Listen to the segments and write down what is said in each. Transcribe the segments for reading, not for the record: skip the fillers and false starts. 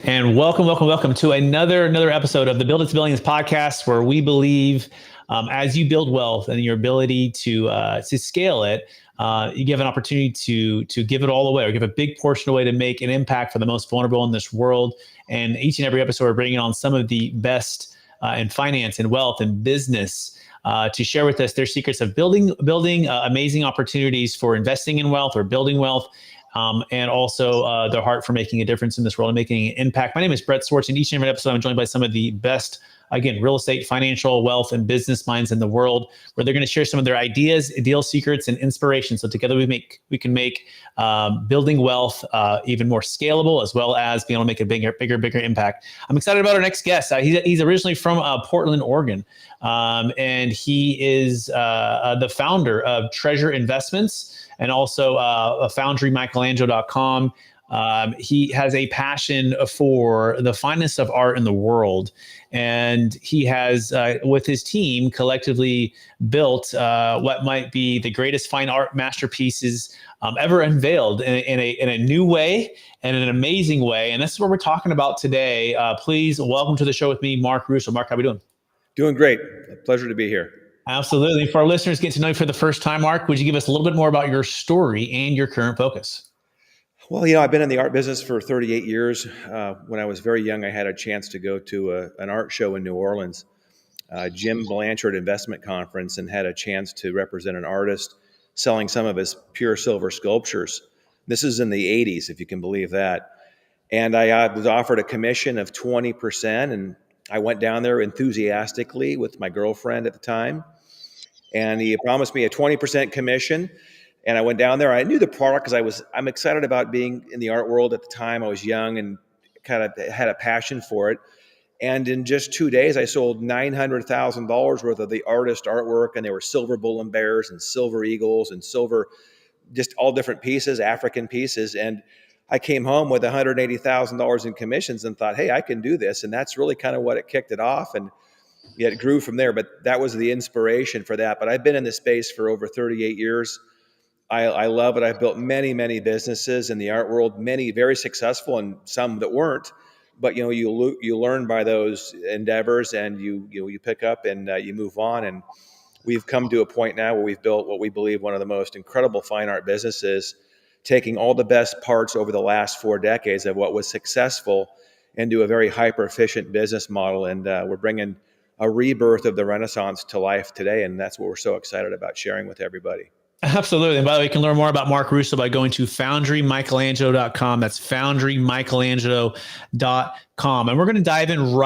And welcome to another episode of the Build It to Billions podcast, where we believe as you build wealth and your ability to scale it, you give an opportunity to give it all away or give a big portion away to make an impact for the most vulnerable in this world. And each and every episode, we're bringing on some of the best in finance and wealth and business to share with us their secrets of building amazing opportunities for investing in wealth or building wealth. And also their heart for making a difference in this world and making an impact. My name is Brett Swartz, and each and every episode I'm joined by some of the best, again, real estate, financial, wealth, and business minds in the world, where they're going to share some of their ideas, deal secrets, and inspiration. So together we can make building wealth even more scalable, as well as being able to make a bigger impact. I'm excited about our next guest. He's originally from Portland, Oregon, and he is the founder of Treasure Investments, and also foundrymichelangelo.com. He has a passion for the finest of art in the world. And he has, with his team, collectively built what might be the greatest fine art masterpieces ever unveiled in a new way and in an amazing way. And this is what we're talking about today. Please welcome to the show with me, Mark Russo. Mark, how are we doing? Doing great. A pleasure to be here. Absolutely. For our listeners getting to know you for the first time, Mark, would you give us a little bit more about your story and your current focus? Well, I've been in the art business for 38 years. When I was very young, I had a chance to go to an art show in New Orleans, Jim Blanchard Investment Conference, and had a chance to represent an artist selling some of his pure silver sculptures. This is in the 80s, if you can believe that. And I was offered a commission of 20%, and I went down there enthusiastically with my girlfriend at the time. And he promised me a 20% commission. And I went down there. I knew the product because I'm excited about being in the art world at the time. I was young and kind of had a passion for it. And in just 2 days, I sold $900,000 worth of the artist artwork. And they were silver bull and bears and silver eagles and silver, just all different pieces, African pieces. And I came home with $180,000 in commissions and thought, hey, I can do this. And that's really kind of what it kicked it off. And it grew from there, but that was the inspiration for that. But I've been in this space for over 38 years. I love it. I've built many businesses in the art world, many very successful and some that weren't. But you learn by those endeavors, and you pick up and you move on. And we've come to a point now where we've built what we believe one of the most incredible fine art businesses, taking all the best parts over the last 4 decades of what was successful into a very hyper efficient business model. And we're bringing a rebirth of the Renaissance to life today. And that's what we're so excited about sharing with everybody. Absolutely. And by the way, you can learn more about Mark Russo by going to foundrymichelangelo.com. That's foundrymichelangelo.com. And we're going to dive in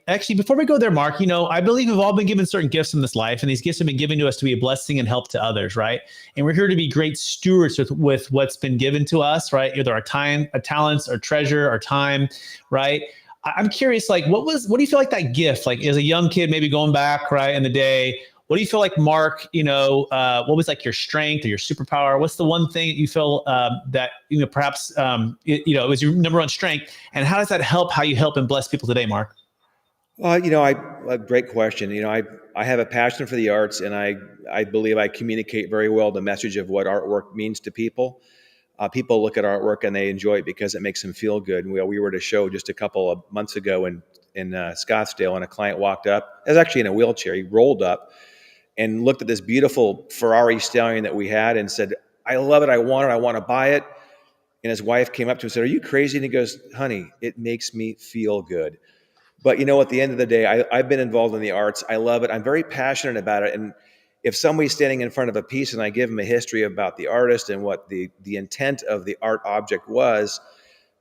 actually, before we go there, Mark, I believe we've all been given certain gifts in this life, and these gifts have been given to us to be a blessing and help to others, right? And we're here to be great stewards with what's been given to us, right? Either our time, our talents, our treasure, our time, right? I'm curious, what do you feel like that gift, like as a young kid, maybe going back, right, in the day, what do you feel like, Mark, what was like your strength or your superpower? What's the one thing that you feel that, perhaps, it was your number one strength, and how does that help how you help and bless people today, Mark? A great question. I have a passion for the arts, and I believe I communicate very well the message of what artwork means to people. People look at artwork and they enjoy it because it makes them feel good. And we were at a show just a couple of months ago in Scottsdale, and a client walked up. He was actually in a wheelchair. He rolled up and looked at this beautiful Ferrari stallion that we had and said, I love it. I want to buy it. And his wife came up to him and said, are you crazy? And he goes, honey, it makes me feel good. But at the end of the day, I've been involved in the arts. I love it. I'm very passionate about it. And if somebody's standing in front of a piece and I give them a history about the artist and what the intent of the art object was,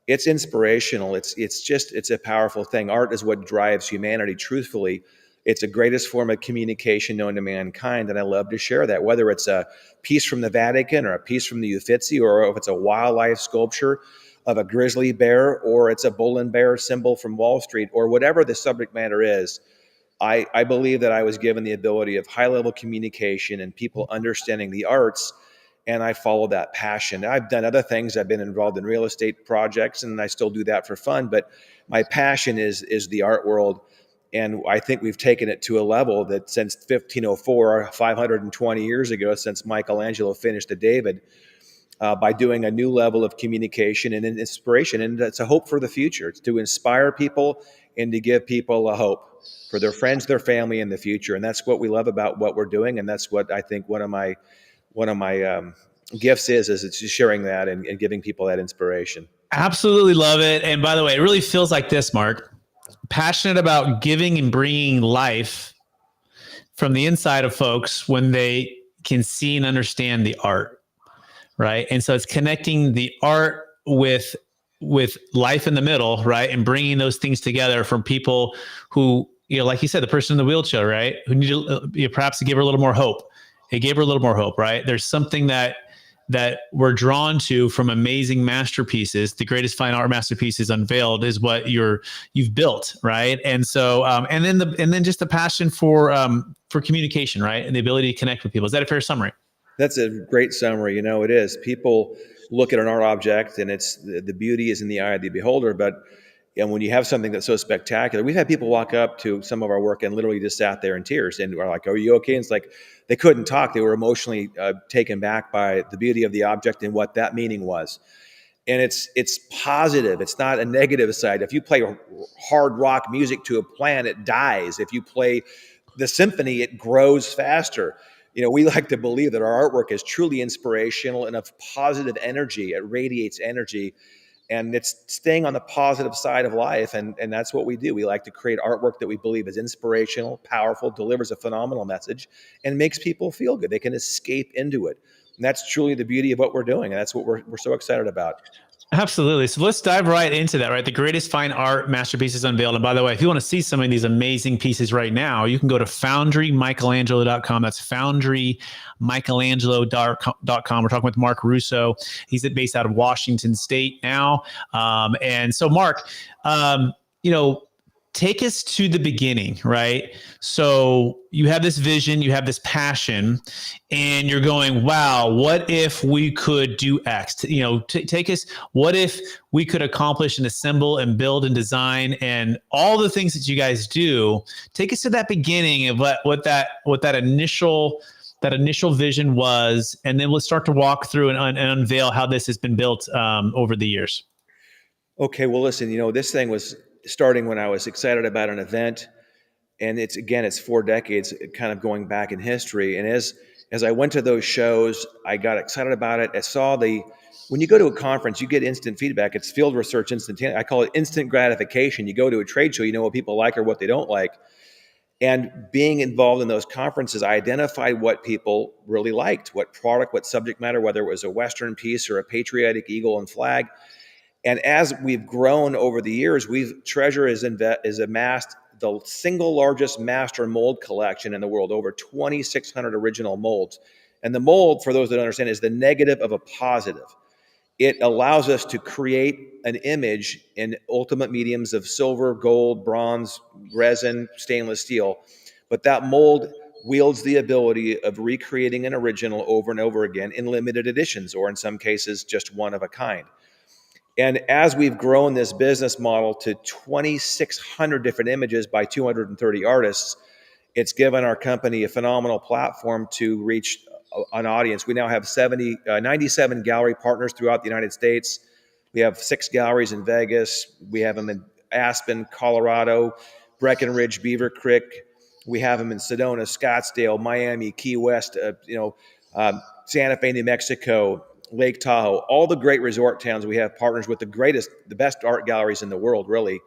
it's inspirational. It's a powerful thing. Art is what drives humanity, truthfully. It's the greatest form of communication known to mankind, and I love to share that, whether it's a piece from the Vatican or a piece from the Uffizi, or if it's a wildlife sculpture of a grizzly bear, or it's a bull and bear symbol from Wall Street, or whatever the subject matter is. I believe that I was given the ability of high-level communication and people understanding the arts, and I follow that passion. I've done other things. I've been involved in real estate projects, and I still do that for fun, but my passion is the art world. And I think we've taken it to a level that since 1504, 520 years ago, since Michelangelo finished the David, by doing a new level of communication and inspiration. And it's a hope for the future. It's to inspire people and to give people a hope for their friends, their family, and the future. And that's what we love about what we're doing. And that's what I think one of my gifts is it's just sharing that and giving people that inspiration. Absolutely love it. And by the way, it really feels like this, Mark. Passionate about giving and bringing life from the inside of folks when they can see and understand the art, right? And so it's connecting the art with life in the middle, right? And bringing those things together from people who, like you said, the person in the wheelchair, right? Who need to perhaps to give her a little more hope. It gave her a little more hope, right? There's something that we're drawn to from amazing masterpieces. The greatest fine art masterpieces unveiled is what you've built, right? And so, and then just the passion for communication, right, and the ability to connect with people. Is that a fair summary? That's a great summary. It is. People look at an art object, and it's the beauty is in the eye of the beholder. But when you have something that's so spectacular, we've had people walk up to some of our work and literally just sat there in tears and are like, "Are you okay?" And it's like they couldn't talk. They were emotionally taken back by the beauty of the object and what that meaning was. And it's positive. It's not a negative side. If you play hard rock music to a plant, it dies. If you play the symphony, it grows faster. We like to believe that our artwork is truly inspirational and of positive energy. It radiates energy, and it's staying on the positive side of life. And that's what we do. We like to create artwork that we believe is inspirational, powerful, delivers a phenomenal message, and makes people feel good. They can escape into it. And that's truly the beauty of what we're doing. And that's what we're so excited about. Absolutely. So let's dive right into that, right? The greatest fine art masterpieces unveiled. And by the way, if you want to see some of these amazing pieces right now, you can go to foundrymichelangelo.com. That's foundrymichelangelo.com. We're talking with Mark Russo. He's based out of Washington State now. And so, Mark, take us to the beginning, right? So you have this vision, you have this passion, and you're going, wow, what if we could do X? Take us, what if we could accomplish and assemble and build and design and all the things that you guys do? Take us to that beginning of what that initial vision was, and then we'll start to walk through and unveil how this has been built over the years. Okay, well, listen, this thing was starting when I was excited about an event, and it's 4 decades kind of going back in history. And as I went to those shows, I got excited about it. I saw when you go to a conference, you get instant feedback. It's field research instantaneous. I call it instant gratification. You go to a trade show, you know what people like or what they don't like. And being involved in those conferences, I identified what people really liked, what product, what subject matter, whether it was a Western piece or a patriotic eagle and flag. And as we've grown over the years, Treasure has amassed the single largest master mold collection in the world, over 2,600 original molds. And the mold, for those that don't understand, is the negative of a positive. It allows us to create an image in ultimate mediums of silver, gold, bronze, resin, stainless steel. But that mold wields the ability of recreating an original over and over again in limited editions, or in some cases, just one of a kind. And as we've grown this business model to 2,600 different images by 230 artists, it's given our company a phenomenal platform to reach an audience. We now have 97 gallery partners throughout the United States. We have 6 galleries in Vegas. We have them in Aspen, Colorado, Breckenridge, Beaver Creek. We have them in Sedona, Scottsdale, Miami, Key West, Santa Fe, New Mexico, Lake Tahoe, all the great resort towns. We have partners with the best art galleries in the world, really.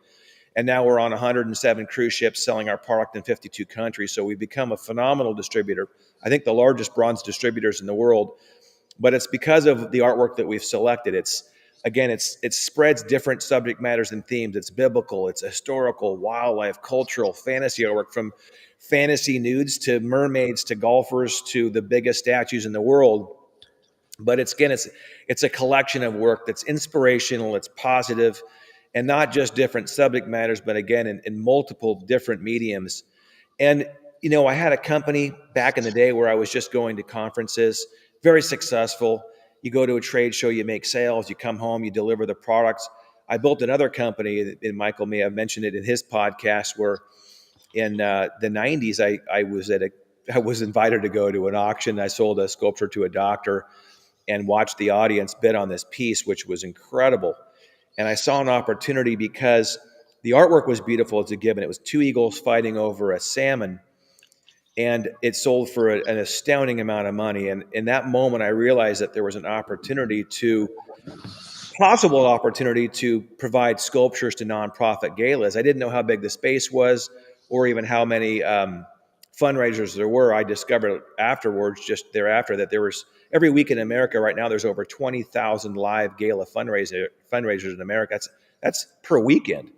And now we're on 107 cruise ships selling our product in 52 countries. So we've become a phenomenal distributor. I think the largest bronze distributors in the world. But it's because of the artwork that we've selected. It spreads different subject matters and themes. It's biblical, it's historical, wildlife, cultural, fantasy artwork, from fantasy nudes to mermaids to golfers to the biggest statues in the world. But it's a collection of work that's inspirational, it's positive, and not just different subject matters, but again, in multiple different mediums. And, I had a company back in the day where I was just going to conferences, very successful. You go to a trade show, you make sales, you come home, you deliver the products. I built another company, and Michael may have mentioned it in his podcast, where in the 90s, I was invited to go to an auction. I sold a sculpture to a doctor. and watched the audience bid on this piece, which was incredible. And I saw an opportunity because the artwork was beautiful as a given. It was two eagles fighting over a salmon, and it sold for an astounding amount of money. And in that moment, I realized that there was an possible opportunity to provide sculptures to nonprofit galas. I didn't know how big the space was, or even how many fundraisers there were. I discovered afterwards, just thereafter, that there was every week in America right now. There's over 20,000 live gala fundraisers in America. That's per weekend.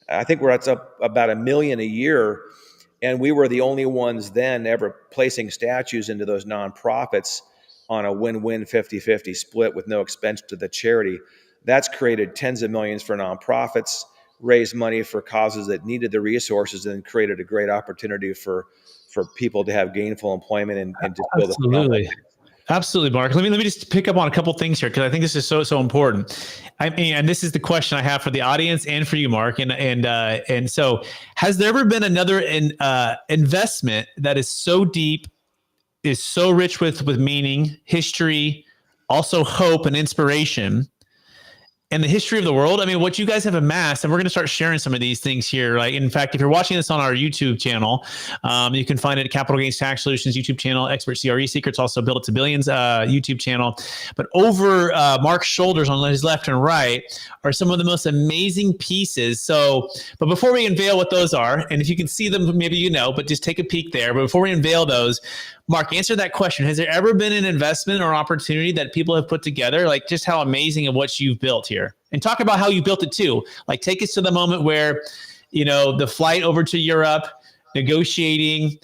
I think we're at about 1 million a year, and we were the only ones then ever placing statues into those nonprofits on a win-win 50-50 split with no expense to the charity. That's created tens of millions for nonprofits, raised money for causes that needed the resources, and created a great opportunity for people to have gainful employment and to build a Absolutely. Absolutely, Mark. Let me just pick up on a couple things here, because I think this is so important. I mean, and this is the question I have for the audience and for you, Mark. And so, has there ever been another investment that is so deep, is so rich with meaning, history, also hope and inspiration, and the history of the world? I mean, what you guys have amassed, and we're going to start sharing some of these things here. Like, in fact, if you're watching this on our YouTube channel, you can find it at Capital Gains Tax Solutions YouTube channel, Expert CRE Secrets, also Build It to Billions YouTube channel. But over Mark's shoulders on his left and right are some of the most amazing pieces. So, but before we unveil what those are, and if you can see them, maybe you know, but just take a peek there. But before we unveil those, Mark, answer that question. Has there ever been an investment or opportunity that people have put together, like just how amazing of what you've built here? And talk about how you built it too. Like, take us to the moment where, the flight over to Europe, negotiating,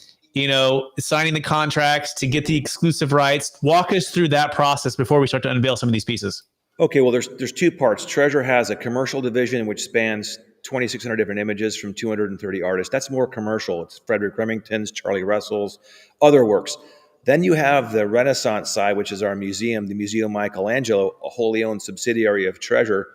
signing the contracts to get the exclusive rights. Walk us through that process before we start to unveil some of these pieces. Okay, well, there's two parts. Treasure has a commercial division which spans 2,600 different images from 230 artists. That's more commercial. It's Frederick Remington's, Charlie Russell's, other works. Then you have the Renaissance side, which is our museum, the Museo Michelangelo, a wholly owned subsidiary of Treasure.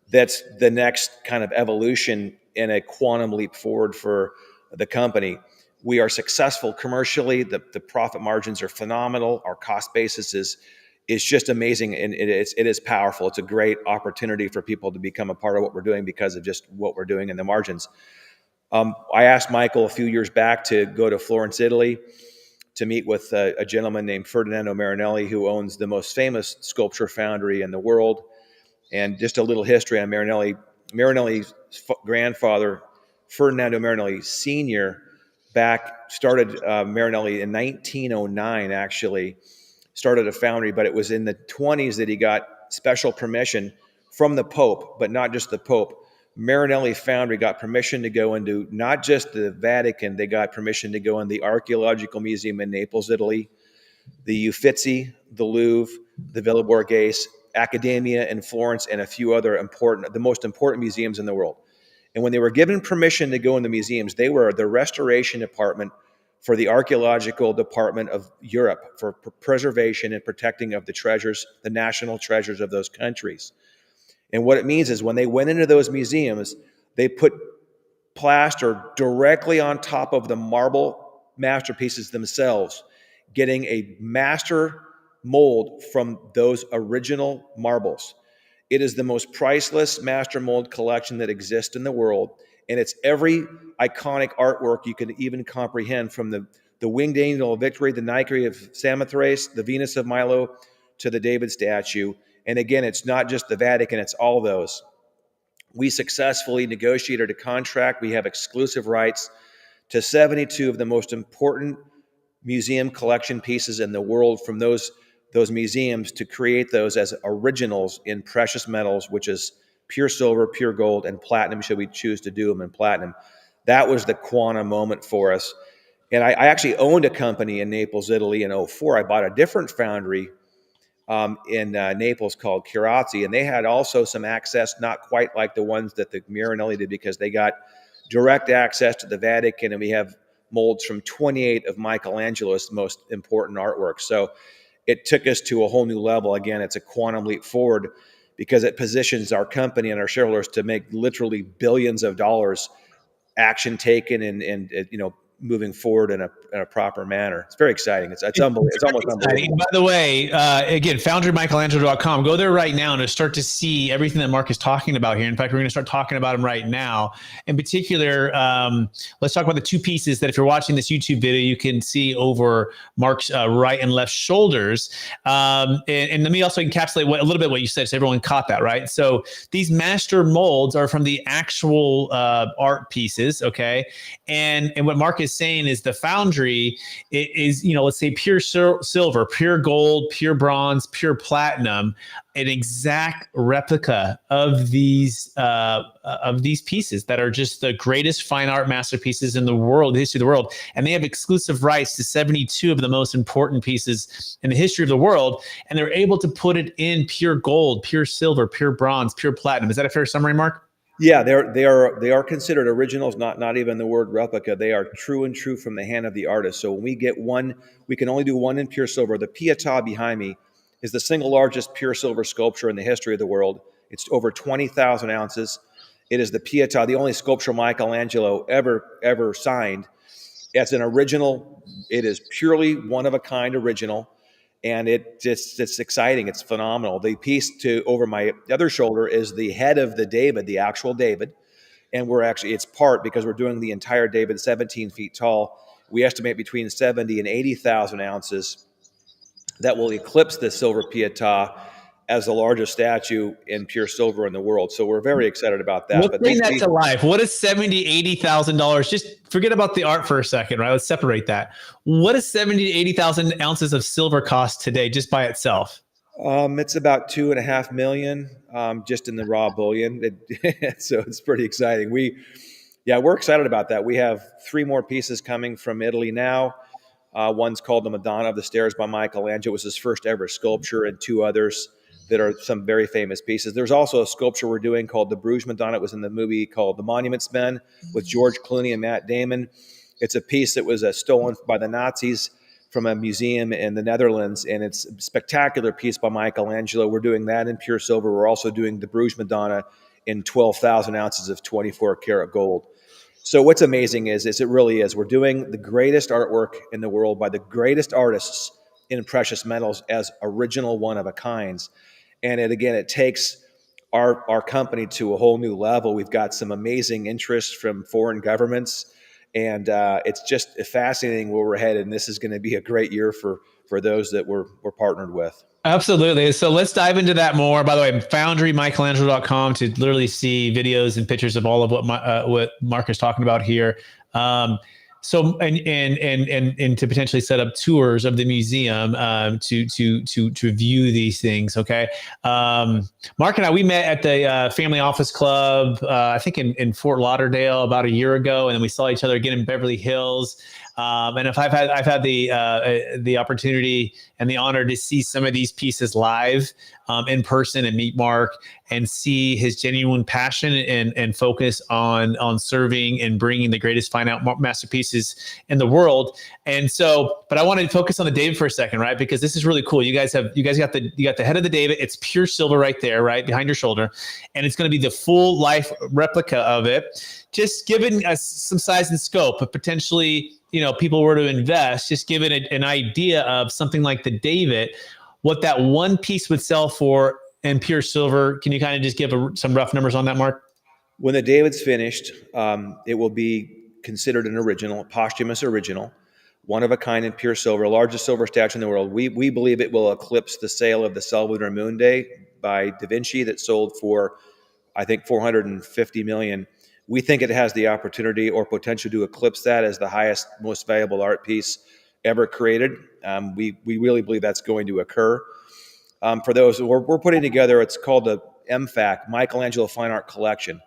That's the next kind of evolution in a quantum leap forward for the company. We are successful commercially. The profit margins are phenomenal. Our cost basis is just amazing, and it is powerful. It's a great opportunity for people to become a part of what we're doing because of just what we're doing and the margins. I asked Michael a few years back to go to Florence, Italy, to meet with a gentleman named Ferdinando Marinelli, who owns the most famous sculpture foundry in the world. And just a little history on Marinelli. Marinelli's grandfather, Ferdinando Marinelli Sr., started Marinelli in 1909, actually, started a foundry, but it was in the 20s that he got special permission from the Pope, but not just the Pope. Marinelli Foundry got permission to go into not just the Vatican, they got permission to go in the Archaeological Museum in Naples, Italy, the Uffizi, the Louvre, the Villa Borghese, Accademia in Florence, and a few other the most important museums in the world. And when they were given permission to go in the museums, they were the restoration department for the archaeological department of Europe for preservation and protecting of the treasures, the national treasures of those countries. And what it means is when they went into those museums, they put plaster directly on top of the marble masterpieces themselves, getting a master mold from those original marbles. It is the most priceless master mold collection that exists in the world, and it's every iconic artwork you can even comprehend, from the Winged Angel of Victory, the Nike of Samothrace, the Venus of Milo, to the David statue. And again, it's not just the Vatican, it's all those. We successfully negotiated a contract. We have exclusive rights to 72 of the most important museum collection pieces in the world from those museums, to create those as originals in precious metals, which is pure silver, pure gold, and platinum, should we choose to do them in platinum. That was the quantum moment for us. And I actually owned a company in Naples, Italy in 2004. I bought a different foundry in Naples called Chirazzi, and they had also some access, not quite like the ones that the Marinelli did, because they got direct access to the Vatican, and we have molds from 28 of Michelangelo's most important artworks. So it took us to a whole new level. Again, it's a quantum leap forward because it positions our company and our shareholders to make literally billions of dollars action taken and moving forward in a proper manner. It's very exciting. It's unbelievable. It's almost unbelievable. By the way, again, foundrymichelangelo.com. Go there right now and start to see everything that Mark is talking about here. In fact, we're going to start talking about them right now. In particular, let's talk about the two pieces that if you're watching this YouTube video, you can see over Mark's right and left shoulders. And let me also encapsulate a little bit what you said so everyone caught that, right? So these master molds are from the actual art pieces, okay? And what Mark is saying is the foundry is, let's say pure silver, pure gold, pure bronze, pure platinum, an exact replica of these pieces that are just the greatest fine art masterpieces in the world, the history of the world. And they have exclusive rights to 72 of the most important pieces in the history of the world. And they're able to put it in pure gold, pure silver, pure bronze, pure platinum. Is that a fair summary, Mark? Yeah, they are considered originals, not even the word replica. They are true and true from the hand of the artist. So when we get one, we can only do one in pure silver. The Pietà behind me is the single largest pure silver sculpture in the history of the world. It's over 20,000 ounces. It is the Pietà, the only sculpture Michelangelo ever signed. It's an original. It is purely one of a kind original. And it's exciting. It's phenomenal. The piece over my other shoulder is the head of the David, the actual David. And it's part because we're doing the entire David 17 feet tall. We estimate between 70 and 80,000 ounces that will eclipse the silver Pietà as the largest statue in pure silver in the world. So we're very excited about that. Let's bring that to life. What is $70,000-$80,000? Just forget about the art for a second, right? Let's separate that. What does 70 to 80,000 ounces of silver cost today just by itself? It's about $2.5 million just in the raw bullion. So it's pretty exciting. We're excited about that. We have 3 more pieces coming from Italy now. One's called the Madonna of the Stairs by Michelangelo. It was his first ever sculpture, and 2 others that are some very famous pieces. There's also a sculpture we're doing called the Bruges Madonna. It was in the movie called The Monuments Men with George Clooney and Matt Damon. It's a piece that was stolen by the Nazis from a museum in the Netherlands, and it's a spectacular piece by Michelangelo. We're doing that in pure silver. We're also doing the Bruges Madonna in 12,000 ounces of 24 karat gold. So what's amazing is it really is. We're doing the greatest artwork in the world by the greatest artists in precious metals as original one of a kinds. And it takes our company to a whole new level. We've got some amazing interest from foreign governments, and it's just fascinating where we're headed. And this is going to be a great year for those that we're partnered with. Absolutely. So let's dive into that more. By the way, foundrymichelangelo.com to literally see videos and pictures of all of what Mark is talking about here. So and to potentially set up tours of the museum to view these things. Okay, Mark and I, we met at the Family Office Club, I think in Fort Lauderdale about a year ago, and then we saw each other again in Beverly Hills. And if I've had the opportunity and the honor to see some of these pieces live in person and meet Mark and see his genuine passion and focus on serving and bringing the greatest fine art masterpieces in the world. And so, but I wanted to focus on the David for a second, right? Because this is really cool. You guys got the head of the David. It's pure silver right there, right behind your shoulder, and it's going to be the full life replica of it. Just given us some size and scope, but potentially, people were to invest, just give it an idea of something like the David, what that one piece would sell for in pure silver. Can you kind of just give some rough numbers on that, Mark? When the David's finished, it will be considered an original, a posthumous original, one of a kind in pure silver, largest silver statue in the world. We believe it will eclipse the sale of the Salvator Mundi by Da Vinci that sold for, I think, $450 million. We think it has the opportunity or potential to eclipse that as the highest, most valuable art piece ever created. We really believe that's going to occur. For those, we're putting together, it's called the MFAC, Michelangelo Fine Art Collection.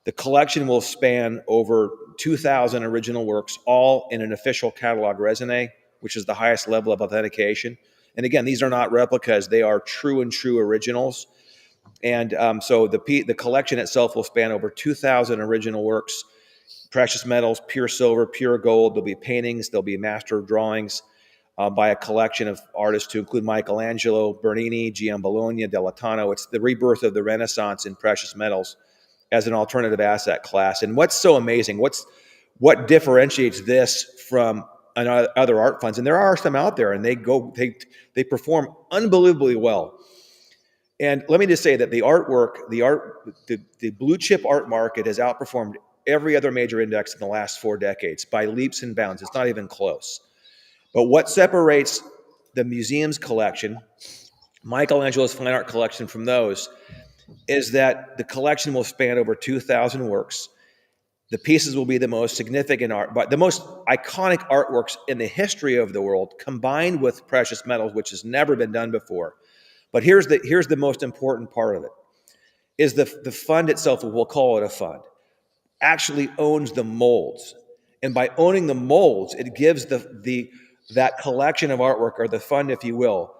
The collection will span over 2,000 original works, all in an official catalog raisonné, which is the highest level of authentication. And again, these are not replicas. They are true and true originals. And so the collection itself will span over 2,000 original works, precious metals, pure silver, pure gold. There'll be paintings. There'll be master drawings by a collection of artists to include Michelangelo, Bernini, Giambologna, Delatano. It's the rebirth of the Renaissance in precious metals as an alternative asset class. And what's so amazing, what differentiates this from other art funds, and there are some out there, and they perform unbelievably well. And let me just say that the blue chip art market has outperformed every other major index in the last 4 decades by leaps and bounds. It's not even close. But what separates the museum's collection, Michelangelo's fine art collection, from those is that the collection will span over 2,000 works. The pieces will be the most significant art, but the most iconic artworks in the history of the world, combined with precious metals, which has never been done before. But here's the most important part of it, is the fund itself, we'll call it a fund, actually owns the molds. And by owning the molds, it gives that collection of artwork, or the fund, if you will,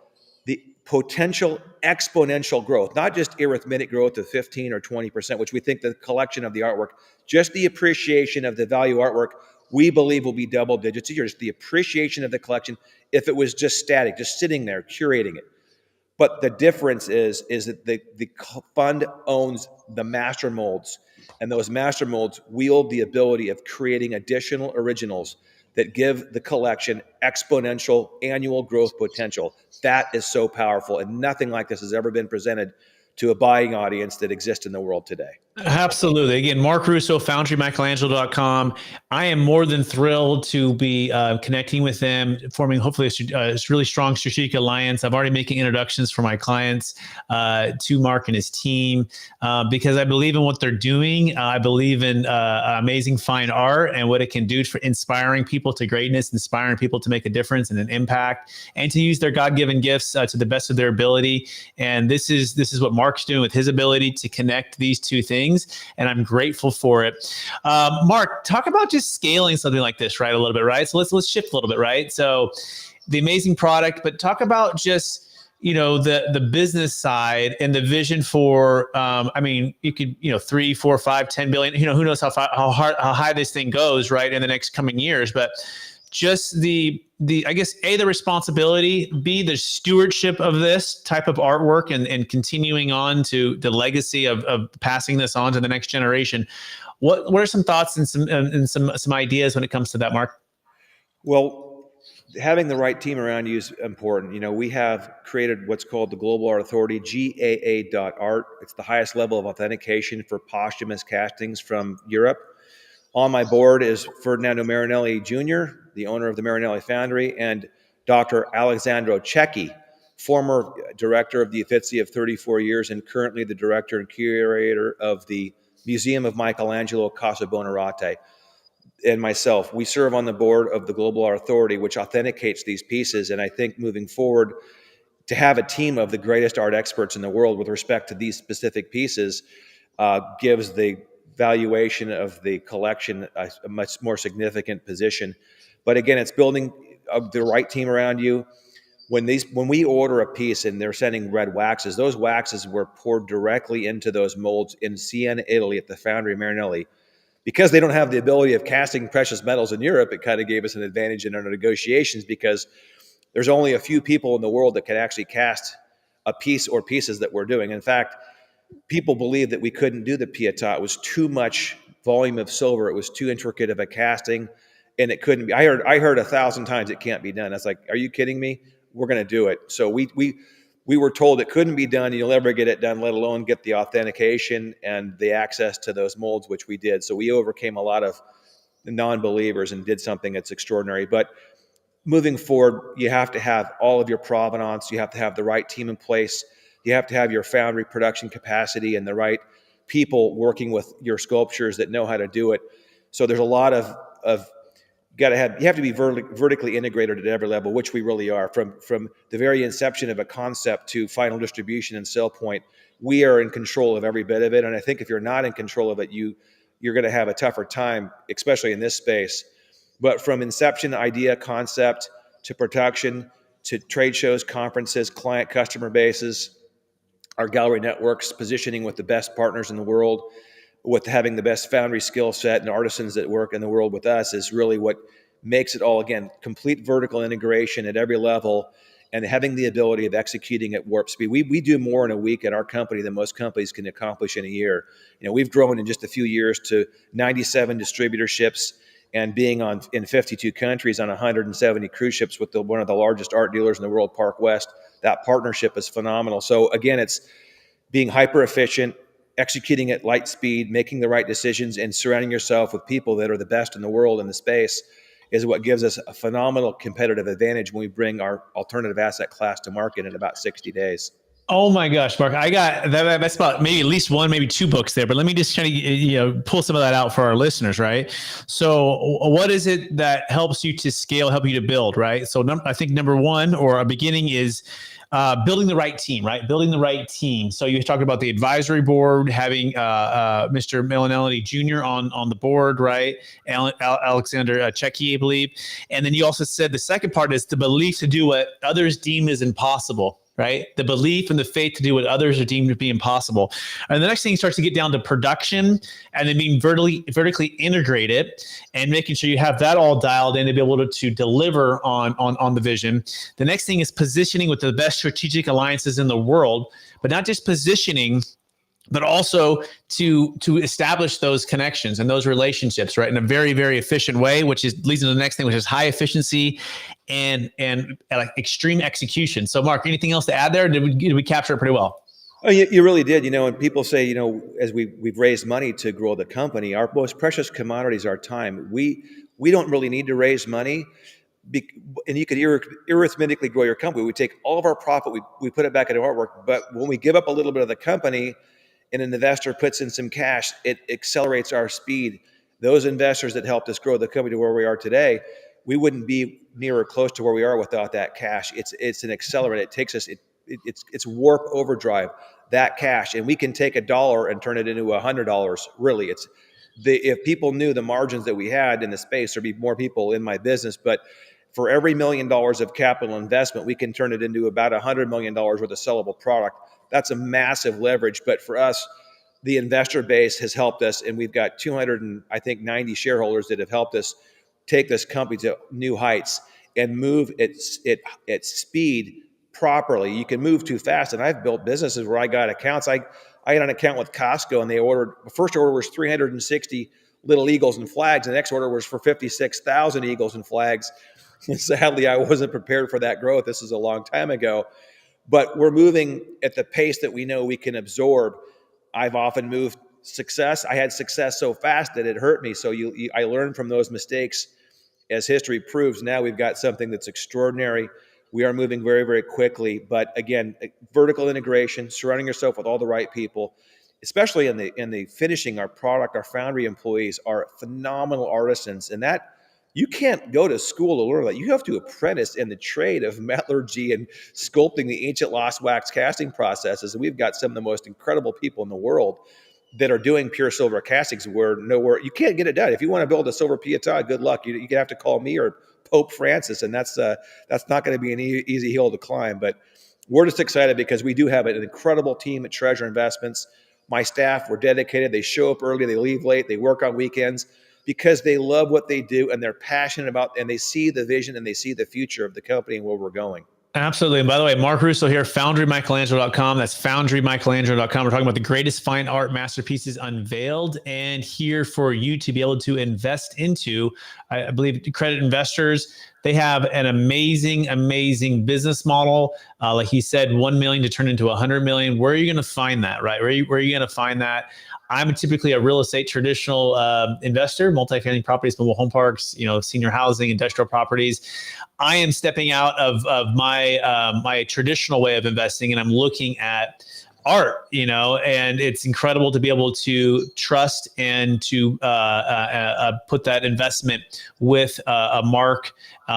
the potential exponential growth, not just arithmetic growth of 15 or 20%, which we think the collection of the artwork, just the appreciation of the value artwork, we believe will be double digits a year. Just the appreciation of the collection, if it was just static, just sitting there, curating it. But the difference is that the fund owns the master molds, and those master molds wield the ability of creating additional originals that give the collection exponential annual growth potential. That is so powerful, and nothing like this has ever been presented to a buying audience that exists in the world today. Absolutely. Again, Mark Russo, foundrymichelangelo.com. I am more than thrilled to be connecting with them, forming hopefully a really strong strategic alliance. I'm already making introductions for my clients to Mark and his team because I believe in what they're doing. I believe in amazing fine art and what it can do for inspiring people to greatness, inspiring people to make a difference and an impact, and to use their God-given gifts to the best of their ability. And this is what Mark's doing with his ability to connect these two things. And I'm grateful for it. Mark, talk about just scaling something like this, right? A little bit, right? So let's shift a little bit, right? So the amazing product, but talk about just, the business side and the vision for, you could, 3, 4, 5, 10 billion, who knows how high this thing goes, right, in the next coming years, but just the I guess the responsibility, B, the stewardship of this type of artwork and continuing on to the legacy of passing this on to the next generation. What are some thoughts and some ideas when it comes to that, Mark? Well, having the right team around you is important. We have created what's called the Global Art Authority, GAA.art. It's the highest level of authentication for posthumous castings from Europe. On my board is Ferdinando Marinelli Jr., the owner of the Marinelli Foundry, and Dr. Alexandro Cecchi, former director of the Uffizi of 34 years and currently the director and curator of the Museum of Michelangelo Casa Buonarroti, and myself. We serve on the board of the Global Art Authority, which authenticates these pieces. And I think moving forward, to have a team of the greatest art experts in the world with respect to these specific pieces gives the valuation of the collection a much more significant position. But again, it's building the right team around you. When we order a piece and they're sending red waxes, those waxes were poured directly into those molds in Siena, Italy, at the Foundry Marinelli. Because they don't have the ability of casting precious metals in Europe, it kind of gave us an advantage in our negotiations, because there's only a few people in the world that can actually cast a piece or pieces that we're doing. In fact, people believed that we couldn't do the Pietà. It was too much volume of silver. It was too intricate of a casting, and it couldn't be. I heard 1,000 times it can't be done. I was like, are you kidding me? We're going to do it. So we were told it couldn't be done. You'll never get it done, let alone get the authentication and the access to those molds, which we did. So we overcame a lot of non-believers and did something that's extraordinary. But moving forward, you have to have all of your provenance. You have to have the right team in place. You have to have your foundry production capacity and the right people working with your sculptures that know how to do it. So there's a lot of you have to be vertically integrated at every level, which we really are. From the very inception of a concept to final distribution and sell point, we are in control of every bit of it. And I think if you're not in control of it, you're going to have a tougher time, especially in this space. But from inception, idea, concept, to production, to trade shows, conferences, client customer bases, our gallery networks, positioning with the best partners in the world, with having the best foundry skill set and artisans that work in the world with us, is really what makes it all, again, complete vertical integration at every level, and having the ability of executing at warp speed. We do more in a week at our company than most companies can accomplish in a year. We've grown in just a few years to 97 distributorships and being in 52 countries on 170 cruise ships with one of the largest art dealers in the world, Park West. That partnership is phenomenal. So again, it's being hyper efficient, executing at light speed, making the right decisions, and surrounding yourself with people that are the best in the world in the space is what gives us a phenomenal competitive advantage when we bring our alternative asset class to market in about 60 days. Oh my gosh, Mark! I got that. That's about maybe at least one, maybe two books there. But let me just try to pull some of that out for our listeners, right? So, what is it that helps you to scale, help you to build, right? So, I think number one or a beginning is building the right team, right? Building the right team. So you talked about the advisory board, having Mr. Melanelli Jr. on the board, right? Alexander Checky, I believe. And then you also said the second part is the belief to do what others deem is impossible. Right? The belief and the faith to do what others are deemed to be impossible. And the next thing starts to get down to production and then being vertically integrated and making sure you have that all dialed in to be able to deliver on the vision. The next thing is positioning with the best strategic alliances in the world, but not just positioning, but also to establish those connections and those relationships, right, in a very, very efficient way, which leads to the next thing, which is high efficiency and like extreme execution. So, Mark, anything else to add there? Did we capture it pretty well? Oh, you really did. And people say, as we've raised money to grow the company, our most precious commodity is our time. We don't really need to raise money. And you could arithmetically grow your company. We take all of our profit, we put it back into artwork. But when we give up a little bit of the company and an investor puts in some cash, it accelerates our speed. Those investors that helped us grow the company to where we are today, we wouldn't be near or close to where we are without that cash. It's an accelerant. It takes us, it's warp overdrive, that cash. And we can take $1 and turn it into $100. Really, if people knew the margins that we had in the space, there'd be more people in my business. But for every $1 million of capital investment, we can turn it into about $100 million worth of sellable product. That's a massive leverage. But for us, the investor base has helped us, and we've got 290 shareholders that have helped us take this company to new heights and move at speed properly. You can move too fast, and I've built businesses where I got accounts. I had an account with Costco, and the first order was 360 little eagles and flags. The next order was for 56,000 eagles and flags. And sadly, I wasn't prepared for that growth. This is a long time ago. But we're moving at the pace that we know we can absorb. I've often moved success. I had success so fast that it hurt me. So I learned from those mistakes. As history proves, now we've got something that's extraordinary. We are moving very, very quickly. But again, vertical integration, surrounding yourself with all the right people, especially in the finishing our product. Our foundry employees are phenomenal artisans, and that you can't go to school to learn that. You have to apprentice in the trade of metallurgy and sculpting the ancient lost wax casting processes. And we've got some of the most incredible people in the world that are doing pure silver castings where you can't get it done. If you want to build a silver pieta, good luck. You're gonna have to call me or Pope Francis, and that's not going to be an easy hill to climb. But we're just excited because we do have an incredible team at Treasure Investments. My staff were dedicated. They show up early, they leave late, they work on weekends because they love what they do and they're passionate about, and they see the vision and they see the future of the company and where we're going. Absolutely. And by the way, Mark Russo here, foundrymichelangelo.com. That's foundrymichelangelo.com. We're talking about the greatest fine art masterpieces unveiled, and here for you to be able to invest into. I believe credit investors, they have an amazing, amazing business model. Like he said, 1 million to turn into 100 million. Where are you going to find that, right? Where are you going to find that? I'm typically a real estate traditional investor, multifamily properties, mobile home parks, senior housing, industrial properties. I am stepping out of my traditional way of investing, and I'm looking at art, and it's incredible to be able to trust and to put that investment with Mark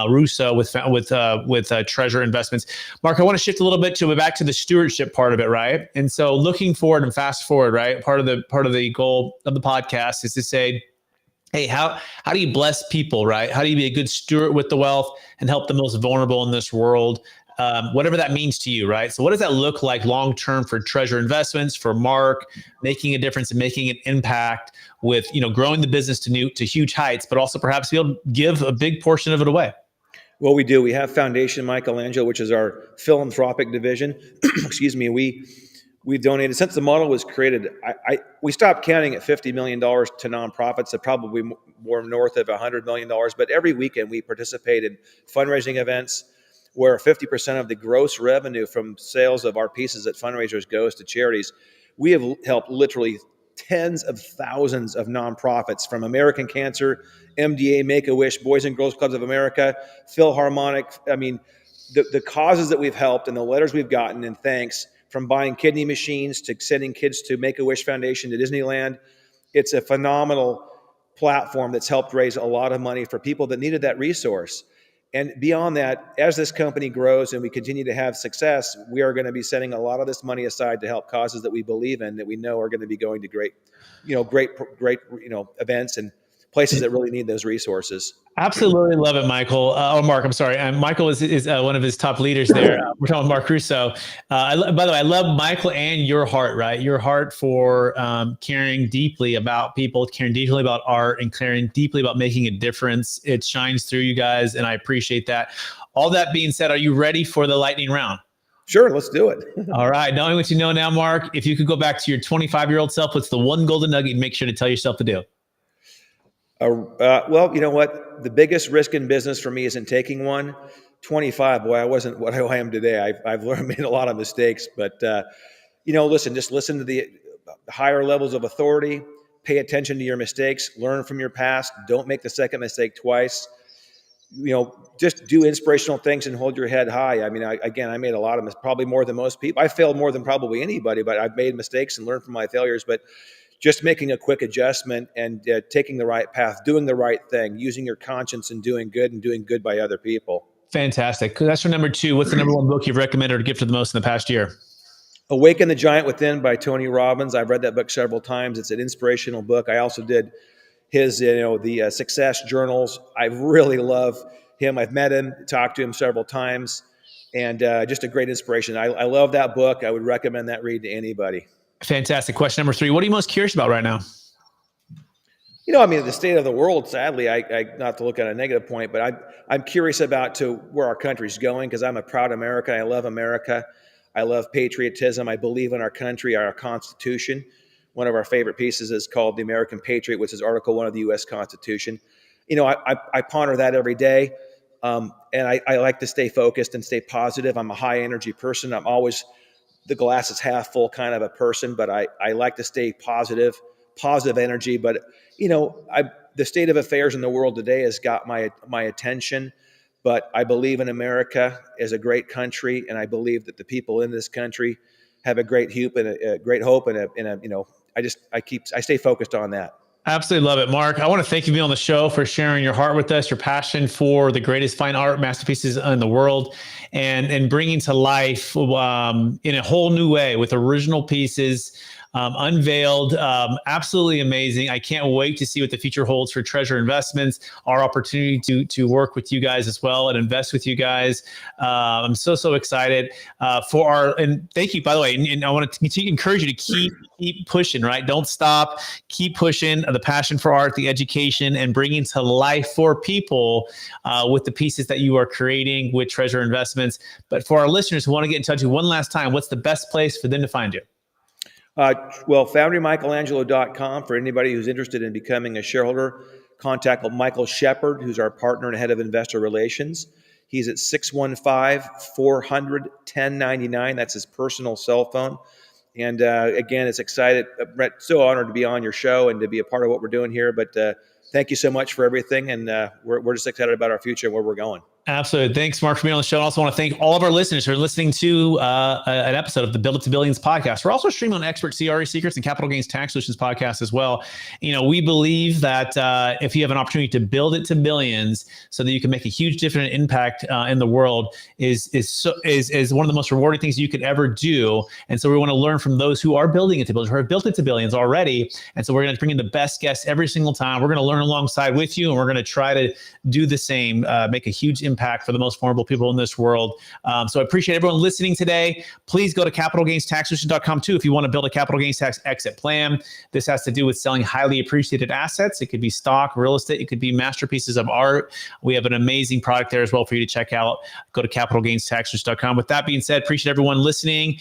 Russo with Treasure Investments. Mark, I want to shift a little bit back to the stewardship part of it, right? And so looking forward and fast forward, right? Part of the goal of the podcast is to say, hey, how do you bless people, right? How do you be a good steward with the wealth and help the most vulnerable in this world? Whatever that means to you, right? So what does that look like long-term for Treasure Investments, for Mark, making a difference and making an impact with, growing the business to huge heights, but also perhaps be able to give a big portion of it away? Well, we do. We have Foundation Michelangelo, which is our philanthropic division. Excuse me. We've donated since the model was created. We stopped counting at $50 million to nonprofits, at probably more north of $100 million. But every weekend we participate in fundraising events where 50% of the gross revenue from sales of our pieces at fundraisers goes to charities. We have helped literally tens of thousands of nonprofits, from American Cancer, MDA, Make-A-Wish, Boys and Girls Clubs of America, Philharmonic. I mean, the causes that we've helped and the letters we've gotten and thanks, from buying kidney machines to sending kids to Make-A-Wish Foundation to Disneyland. It's a phenomenal platform that's helped raise a lot of money for people that needed that resource. And beyond that, as this company grows and we continue to have success, we are going to be setting a lot of this money aside to help causes that we believe in, that we know are going to be going to great events and places that really need those resources. Absolutely love it, Michael. Mark, I'm sorry. Michael is one of his top leaders there. We're talking Mark Russo. By the way, I love Michael and your heart, right? Your heart for caring deeply about people, caring deeply about art, and caring deeply about making a difference. It shines through you guys, and I appreciate that. All that being said, are you ready for the lightning round? Sure, let's do it. All right. Knowing what you know now, Mark, if you could go back to your 25-year-old self, what's the one golden nugget you'd make sure to tell yourself to do? Well, you know what? The biggest risk in business for me isn't taking one. 25, boy, I wasn't what I am today. I've learned, made a lot of mistakes, but listen, just listen to the higher levels of authority. Pay attention to your mistakes. Learn from your past. Don't make the second mistake twice. Just do inspirational things and hold your head high. I mean, I made a lot of probably more than most people. I failed more than probably anybody, but I've made mistakes and learned from my failures. But just making a quick adjustment and taking the right path, doing the right thing, using your conscience and doing good by other people. Fantastic. That's for number 2. What's the number 1 book you've recommended or gifted the most in the past year? Awaken the Giant Within by Tony Robbins. I've read that book several times. It's an inspirational book. I also did his, the success journals. I really love him. I've met him, talked to him several times, and just a great inspiration. I love that book. I would recommend that read to anybody. Fantastic. Question number 3. What are you most curious about right now? The state of the world, sadly, I not to look at a negative point, but I'm curious about to where our country's going, because I'm a proud American. I love America. I love patriotism. I believe in our country, our Constitution. One of our favorite pieces is called The American Patriot, which is Article 1 of the U.S. Constitution. I ponder that every day, and I like to stay focused and stay positive. I'm a high energy person. I'm always the glass is half full kind of a person, but I like to stay positive energy. But, the state of affairs in the world today has got my attention, but I believe in America as a great country. And I believe that the people in this country have a great hope I stay focused on that. Absolutely love it, Mark. I want to thank you for being on the show, for sharing your heart with us, your passion for the greatest fine art masterpieces in the world, and bringing to life in a whole new way with original pieces, unveiled. Absolutely amazing. I can't wait to see what the future holds for Treasure Investments, our opportunity to work with you guys as well and invest with you guys. I'm so excited and thank you, by the way. And I want to continue to encourage you to keep pushing, right? Don't stop. Keep pushing the passion for art, the education, and bringing to life for people with the pieces that you are creating with Treasure Investments. But for our listeners who want to get in touch with you one last time, what's the best place for them to find you? FoundryMichelangelo.com for anybody who's interested in becoming a shareholder. Contact Michael Shepard, who's our partner and head of investor relations. He's at 615-400-1099. That's his personal cell phone. And again, it's excited. Brett, so honored to be on your show and to be a part of what we're doing here. But thank you so much for everything. And we're just excited about our future and where we're going. Absolutely. Thanks, Mark, for being on the show. I also want to thank all of our listeners who are listening to an episode of the Build It to Billions podcast. We're also streaming on Expert CRE Secrets and Capital Gains Tax Solutions podcast as well. We believe that if you have an opportunity to build it to billions so that you can make a huge different impact in the world is one of the most rewarding things you could ever do. And so we want to learn from those who are building it to billions, who have built it to billions already. And so we're going to bring in the best guests every single time. We're going to learn alongside with you, and we're going to try to do the same, make a huge impact for the most vulnerable people in this world. So I appreciate everyone listening today. Please go to capitalgainstaxsolutions.com too if you want to build a capital gains tax exit plan. This has to do with selling highly appreciated assets. It could be stock, real estate. It could be masterpieces of art. We have an amazing product there as well for you to check out. Go to capitalgainstaxsolutions.com. With that being said, appreciate everyone listening.